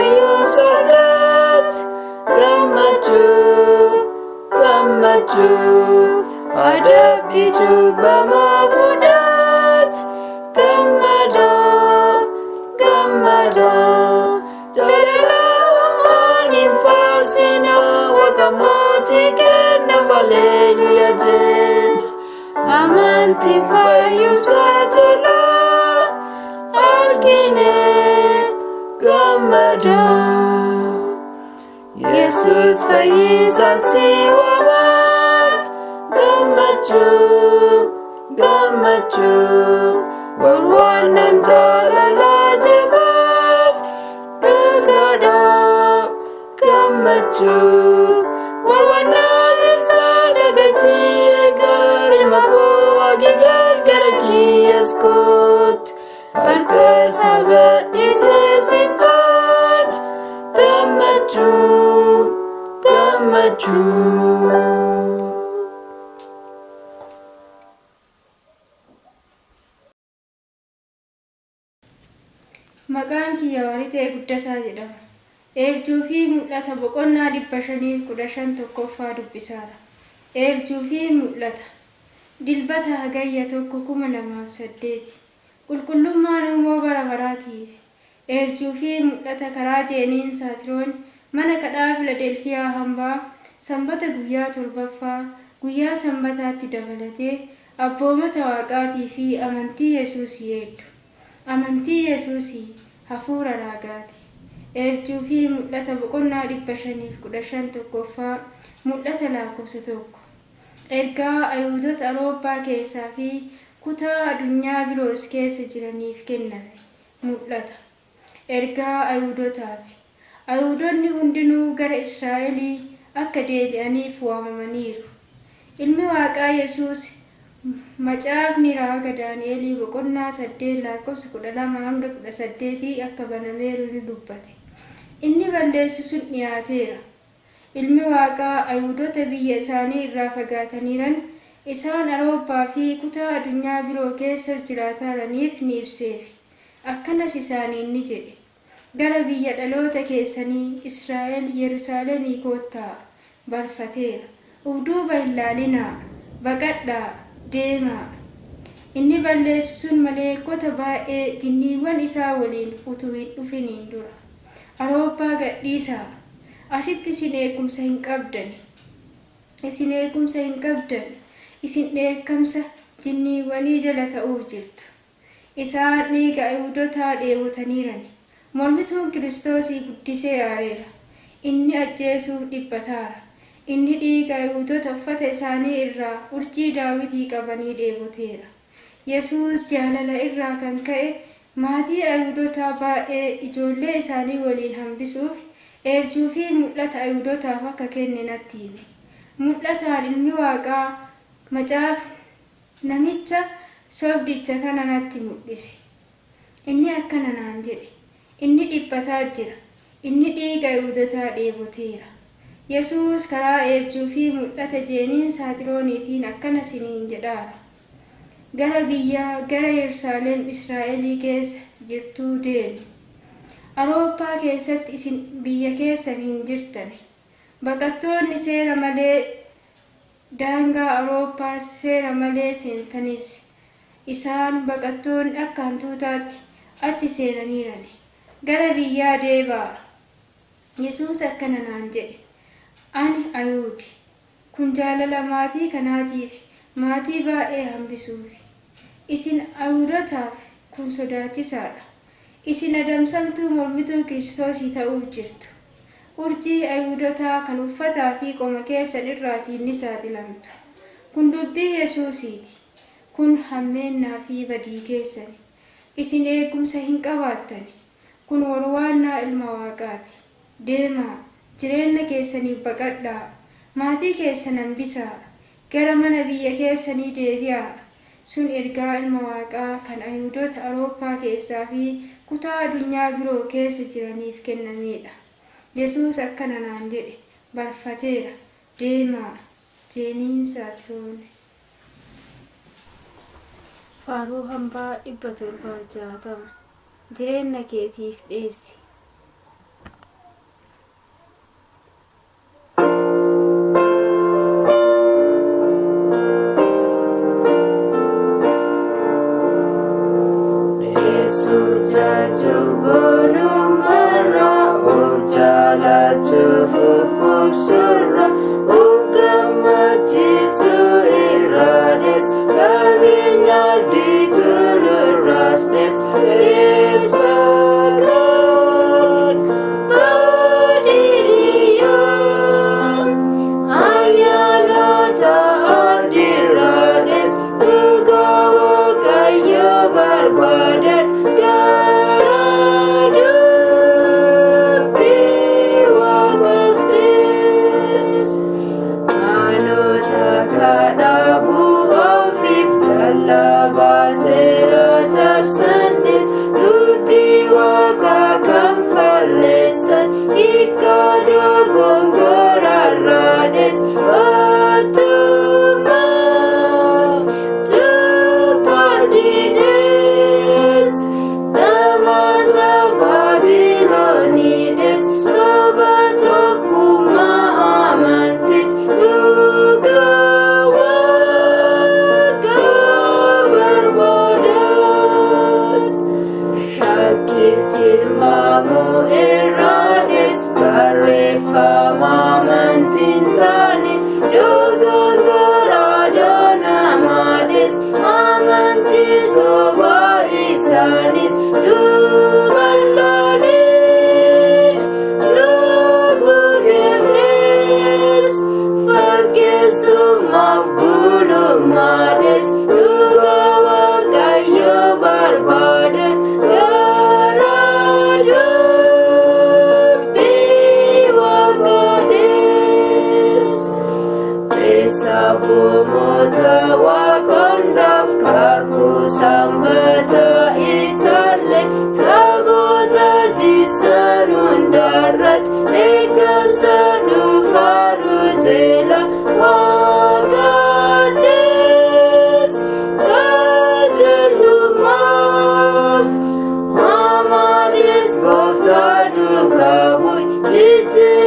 fayyumsa argatu gammachuu adabbii cubbamaa fudhatu gammadaa jaalala hammaan hin faarsina waaqa mootii kenna haleluuyaa jenna amantiin fayyumsa tolaa argine gammadaa Yesuus fayyisaan si waamaara gammachuu warwaanan jaalalaa jabaaf dhugaadhaa gammachuu warwaanaan isaa dhagaysii gaarii makoo waaqii gargara kiyyaas kootu harka isaa badhiisee sibbaan gammachuu. Maqaan kiyya Waritee Guddataa jedhama. Eebjuu.fi.mulata boqonnaa 515 tokkoffaa dubbisaara. Eebjuu.fi.mulata dilbata hagayya 1,2008 qulqullummaan uumoo bara baraatiif. Eebjuu.fi.mulata karaa jeeniin saatiroon mana kadhaa Filadelfiyaa hambaa sanbata guyyaa 7ffaa guyyaa sanbataatti dabalatee abboomata waaqaatii fi amantii Yesuusii hedduu. Amantii Yesuusii hafuura raagaati. Eebjuu.fi.mulata boqonnaa 515 tokkoffaa mul'ata lakkoofsa 1. Ergaa Ayuudota Awurooppaa keessaa fi kutaa addunyaa biroos keessa jiraniif kenname. Mul'ata. Ergaa Ayuudotaaf. Ayuudonni hundinuu gara Israa'elii akka deebi'aniif waamamaniiru. Ilmi Waaqaa Yesuus macaafni raaga Daani'elii boqonnaa 8 lakkoofsa 12 hanga 18 akka banameeru ni dubbate. Inni balleessu sun dhiyaateera. Ilmi Waaqaa Ayuudota biyya isaanii irraa fagaataniiran isaan Awurooppaa fi kutaa addunyaa biroo keessa jiraataniif ni ibseef. Akkanas isaaniin ni jedhe. Gara biyya dhaloota keessanii Israa'el Yerusaalemii koottaa barfateera. Ufduuba hin laalinaa, baqadhaa, deemaa. Inni balleessu sun maleekota baay'ee jinniiwwan isaa waliin utuu hin dhufiniin dura. Awurooppaa gadhiisaa. Asitti isin eegumsa hin qabdan. Isin dheekkamsa jinniiwwanii jala ta'uuf jirtu. Isaan dhiiga Ayuudotaa dheebotaniirani. Mormituun Kiristoosii guddisee aareera. Inni ajjeesuuf dhiphataara. Inni dhiiga Ayuudota uffata isaanii irraa urjii Daawitii qabanii dheeboteera. Yesuus jaalala irraa kan ka'e maatii Ayuudotaa baay'ee ijoollee isaanii waliin hambisuuf Eebjuu.fi.mulata Ayuudotaaf akka kenne natti hime. Mul'ataan ilmi Waaqaa macaaf namicha sobdicha kana natti mul'ise. Inni akkana naan jedhe. Inni dhiphataa jira. Inni dhiiga Ayuudotaa dheeboteera. Yesuus karaa Eebjuu.fi.mulata jeeniin saatirooniitiin akkana isiniin jedhaara. Gara Yerusaalem Israa'elii keessa jirtuu deemi. Awurooppaa keessatti isin biyya keessan hin jirtani. Baqattoonni seera malee daangaa Awurooppaa seera malee seentanis isaan baqattoonni akka hantuutaatti achi seenaniirani. Gara biyyaa deebaa. Yesuus akkana naan jedhe. Ani Ayuudi. Kun jaalala maatii kanaatiif maatii baay'ee hambisuufi. Isin Ayuudotaaf kun sodaachisaadha. Isin adamsamtuu mormituu Kiristoosii ta'uuf jirtu. Urjii Ayuudotaa kan uffataa fi qoma keessan irraatiin ni saaxilamtu. Kun dubbii Yesuusiiti. Kun hammeennaa fi badii keessani. Isin eegumsa hin qabaattani. Kun warwaannaa ilma Waaqaati. Deemaa, jireenya keessaniif baqadhaa. Maatii keessan hambisaa. Gara mana biyya keessanii deebi'aa. Sun ergaa ilma Waaqaa kan Ayuudota Awurooppaa keessaa fi kutaa addunyaa biroo keessa jiraniif kennameedha. Yesuus akkana naan jedhe. Barfateera. Deemaa. Jeeniin saatiroone. Faaruu hambaa 760 jireenya keetiif dhiyeessi. Sujaaju bonumara ujalaaju fukubsura ukamachisu iranes kawinyar ditulurasnes isbakan padiriyan ayalota ardiranes ugawa kayu barbadan Did